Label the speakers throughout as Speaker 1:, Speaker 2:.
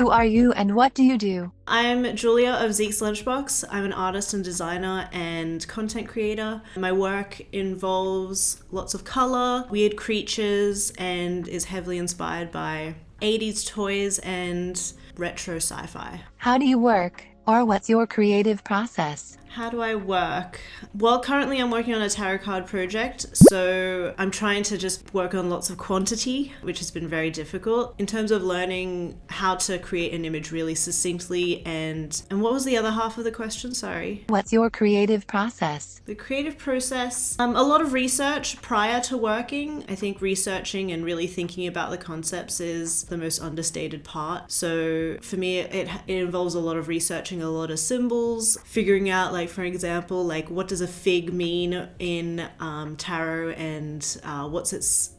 Speaker 1: Who are you and what do you do?
Speaker 2: I'm Julia of Zeke's Lunchbox. I'm an artist and designer and content creator. My work involves lots of color, weird creatures, and is heavily inspired by 80s toys and retro sci-fi.
Speaker 1: How do you work? Or what's your creative process?
Speaker 2: How do I work? Well, currently I'm working on a tarot card project, so I'm trying to just work on lots of quantity, which has been very difficult in terms of learning how to create an image really succinctly. And what was the other half of the question? Sorry.
Speaker 1: What's your creative process?
Speaker 2: The creative process, a lot of research prior to working. I think researching and really thinking about the concepts is the most understated part. So for me, it involves a lot of researching a lot of symbols, figuring out, like, for example, like what does a fig mean in tarot, and what's its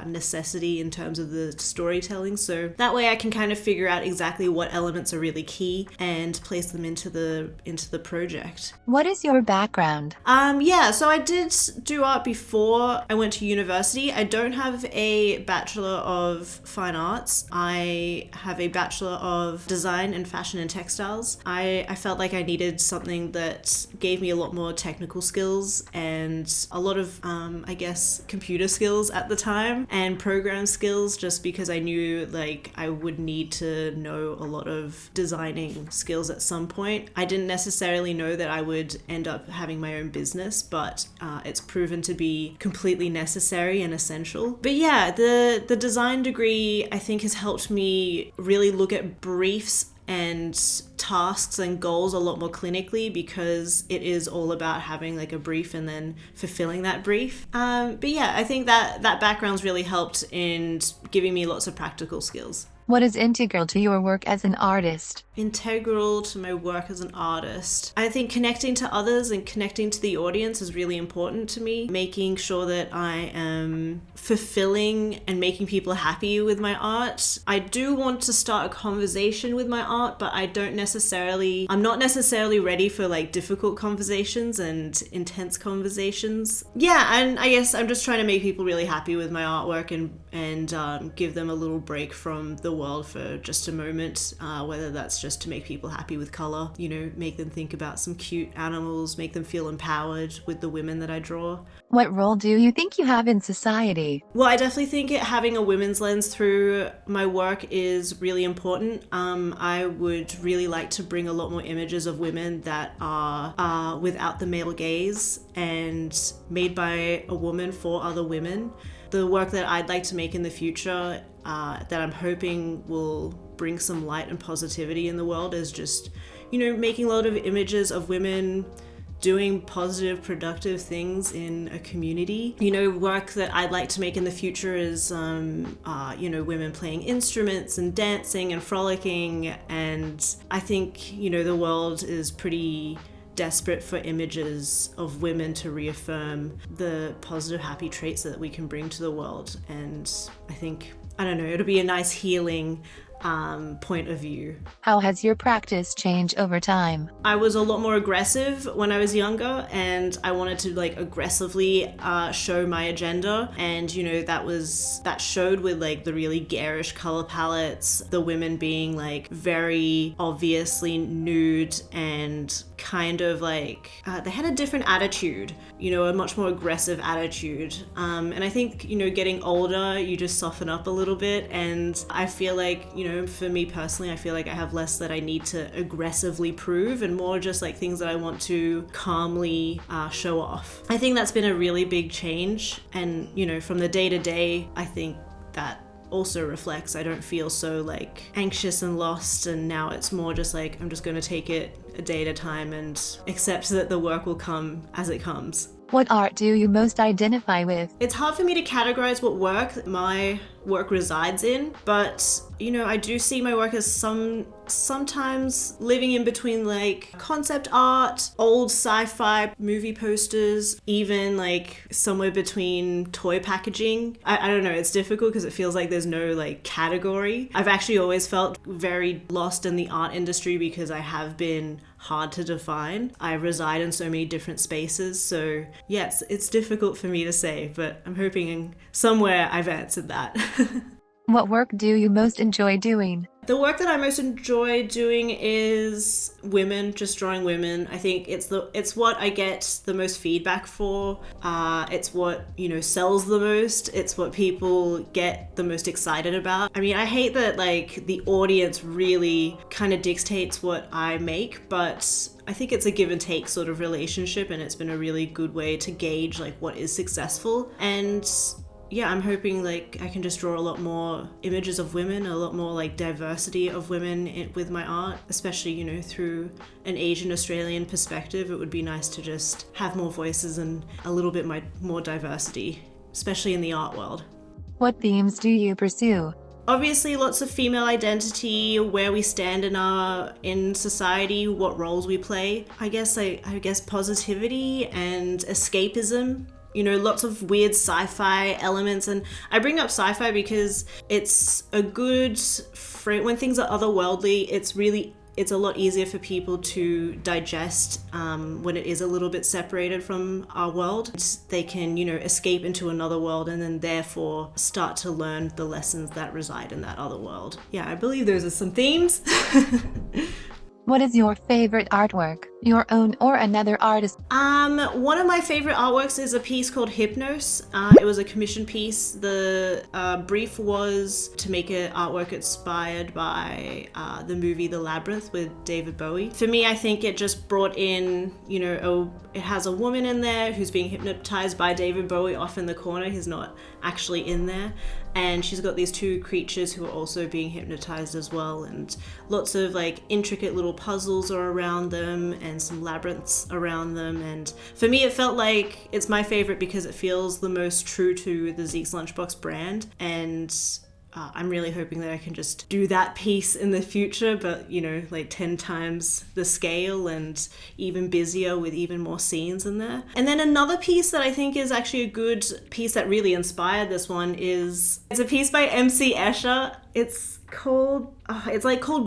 Speaker 2: necessity in terms of the storytelling. So that way I can kind of figure out exactly what elements are really key and place them into the project.
Speaker 1: What is your background?
Speaker 2: So I did do art before I went to university. I don't have a Bachelor of Fine Arts. I have a Bachelor of Design and Fashion and Textiles. I felt like I needed something that gave me a lot more technical skills and a lot of, I guess, computer skills at the time and program skills, just because I knew like I would need to know a lot of designing skills at some point. I didn't necessarily know that I would end up having my own business, but it's proven to be completely necessary and essential. But yeah, the design degree I think has helped me really look at briefs and tasks and goals a lot more clinically, because it is all about having like a brief and then fulfilling that brief. But yeah, I think that background's really helped in giving me lots of practical skills.
Speaker 1: What is integral to your work as an artist?
Speaker 2: Integral to my work as an artist, I think connecting to others and connecting to the audience is really important to me. Making sure that I am fulfilling and making people happy with my art. I do want to start a conversation with my art, but I'm not necessarily ready for like difficult conversations and intense conversations. Yeah, and I guess I'm just trying to make people really happy with my artwork and give them a little break from the world for just a moment, whether that's just to make people happy with color, make them think about some cute animals, make them feel empowered with the women that I draw.
Speaker 1: What role do you think you have in society?
Speaker 2: Well, I definitely think having a women's lens through my work is really important. I would really like to bring a lot more images of women that are without the male gaze and made by a woman for other women. The work that I'd like to make in the future, that I'm hoping will bring some light and positivity in the world, is just, making a lot of images of women doing positive, productive things in a community. Work that I'd like to make in the future is, women playing instruments and dancing and frolicking. And I think, the world is pretty desperate for images of women to reaffirm the positive, happy traits that we can bring to the world. And I think, it'll be a nice healing point of view.
Speaker 1: How has your practice changed over time?
Speaker 2: I was a lot more aggressive when I was younger, and I wanted to aggressively show my agenda, and that showed with the really garish color palettes, the women being very obviously nude and kind of they had a different attitude, a much more aggressive attitude, and I think getting older you just soften up a little bit, and I feel for me personally, I feel like I have less that I need to aggressively prove and more just things that I want to calmly show off. I think that's been a really big change, and from the day to day, I think that also reflects I don't feel so anxious and lost, and now it's more just I'm just going to take it a day at a time and accept that the work will come as it comes.
Speaker 1: What art do you most identify with?
Speaker 2: It's hard for me to categorize what work my work resides in, but I do see my work as sometimes living in between concept art, old sci-fi movie posters, even somewhere between toy packaging. I don't know, it's difficult because it feels like there's no category. I've actually always felt very lost in the art industry because I have been hard to define. I reside in so many different spaces, so yes, it's difficult for me to say, but I'm hoping somewhere I've answered that.
Speaker 1: What work do you most enjoy doing?
Speaker 2: The work that I most enjoy doing is women, just drawing women. I think it's what I get the most feedback for. It's what, sells the most. It's what people get the most excited about. I mean, I hate that like the audience really kind of dictates what I make, but I think it's a give and take sort of relationship, and it's been a really good way to gauge like what is successful. And yeah, I'm hoping like I can just draw a lot more images of women, a lot more like diversity of women with my art, especially, through an Asian Australian perspective. It would be nice to just have more voices and a little bit more diversity, especially in the art world.
Speaker 1: What themes do you pursue?
Speaker 2: Obviously, lots of female identity, where we stand in society, what roles we play. I guess positivity and escapism. Lots of weird sci-fi elements, and I bring up sci-fi because it's a good when things are otherworldly. It's a lot easier for people to digest when it is a little bit separated from our world. They can, escape into another world and then therefore start to learn the lessons that reside in that other world. Yeah, I believe those are some themes.
Speaker 1: What is your favorite artwork, your own or another artist?
Speaker 2: One of my favorite artworks is a piece called Hypnos. It was a commission piece. The brief was to make an artwork inspired by the movie The Labyrinth with David Bowie. For me, I think it just brought in, it has a woman in there who's being hypnotized by David Bowie off in the corner. He's not actually in there. And she's got these two creatures who are also being hypnotized as well, and lots of like intricate little puzzles are around them and some labyrinths around them. And for me, it felt like it's my favorite because it feels the most true to the Zekes Lunchbox brand. And I'm really hoping that I can just do that piece in the future, but like 10 times the scale and even busier with even more scenes in there. And then another piece that I think is actually a good piece that really inspired this one it's a piece by MC Escher. It's called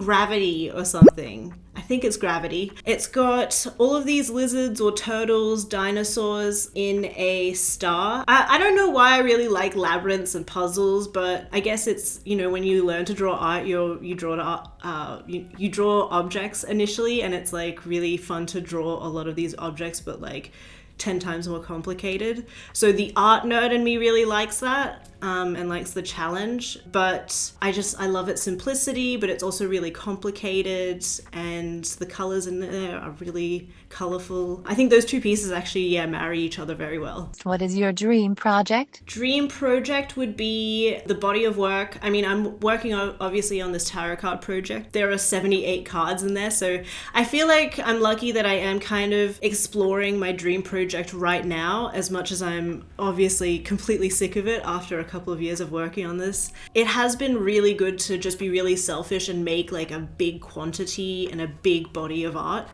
Speaker 2: Gravity or something. I think it's Gravity. It's got all of these lizards or turtles, dinosaurs in a star. I don't know why I really like labyrinths and puzzles, but I guess it's, when you learn to draw art, you draw objects initially, and it's like really fun to draw a lot of these objects, but like 10 times more complicated. So the art nerd in me really likes that. And likes the challenge, but I love its simplicity, but it's also really complicated, and the colors in there are really colorful. I think those two pieces actually, marry each other very well.
Speaker 1: What is your dream project?
Speaker 2: Dream project would be the body of work. I mean, I'm working obviously on this tarot card project. There are 78 cards in there, so I feel like I'm lucky that I am kind of exploring my dream project right now, as much as I'm obviously completely sick of it after a couple of years of working on this. It has been really good to just be really selfish and make like a big quantity and a big body of art.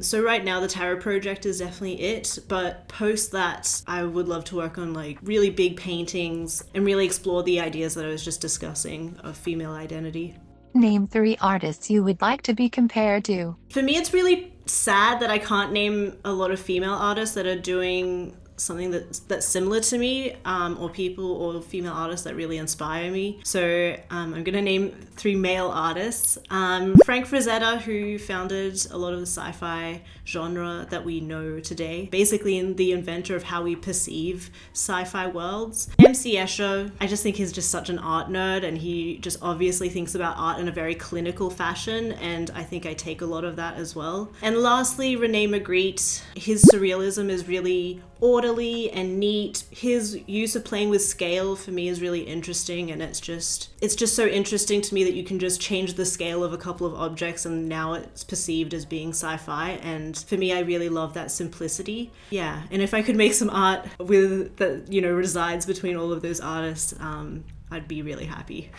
Speaker 2: So right now the tarot project is definitely it, but post that I would love to work on like really big paintings and really explore the ideas that I was just discussing of female identity.
Speaker 1: Name 3 artists you would like to be compared to.
Speaker 2: For me, it's really sad that I can't name a lot of female artists that are doing something that's similar to me, or people or female artists that really inspire me. So I'm gonna name 3 male artists. Frank Frazetta, who founded a lot of the sci-fi genre that we know today, basically the inventor of how we perceive sci-fi worlds. MC Escher, I just think he's just such an art nerd, and he just obviously thinks about art in a very clinical fashion, and I think I take a lot of that as well. And lastly, Rene Magritte. His surrealism is really orderly and neat. His use of playing with scale for me is really interesting, and it's just so interesting to me that you can just change the scale of a couple of objects and now it's perceived as being sci-fi. And for me, I really love that simplicity. Yeah, and if I could make some art with that resides between all of those artists, I'd be really happy.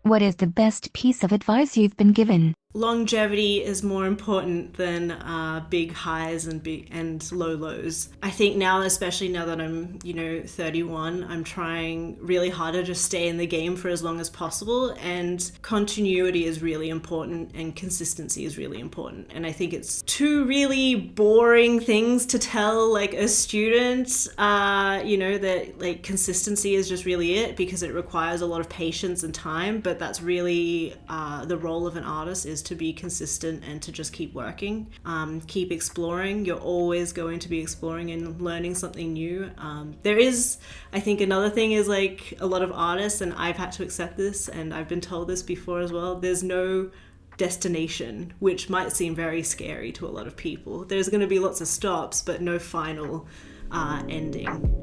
Speaker 1: What is the best piece of advice you've been given?
Speaker 2: longevity is more important than big highs and low lows. I think now, especially now that I'm 31, I'm trying really hard to just stay in the game for as long as possible, and continuity is really important and consistency is really important. And I think it's two really boring things to tell like a student, that like consistency is just really it, because it requires a lot of patience and time, but that's really the role of an artist, is to be consistent and to just keep working, keep exploring. You're always going to be exploring and learning something new. There is, I think another thing is like a lot of artists, and I've had to accept this and I've been told this before as well, there's no destination, which might seem very scary to a lot of people. There's going to be lots of stops but no final ending.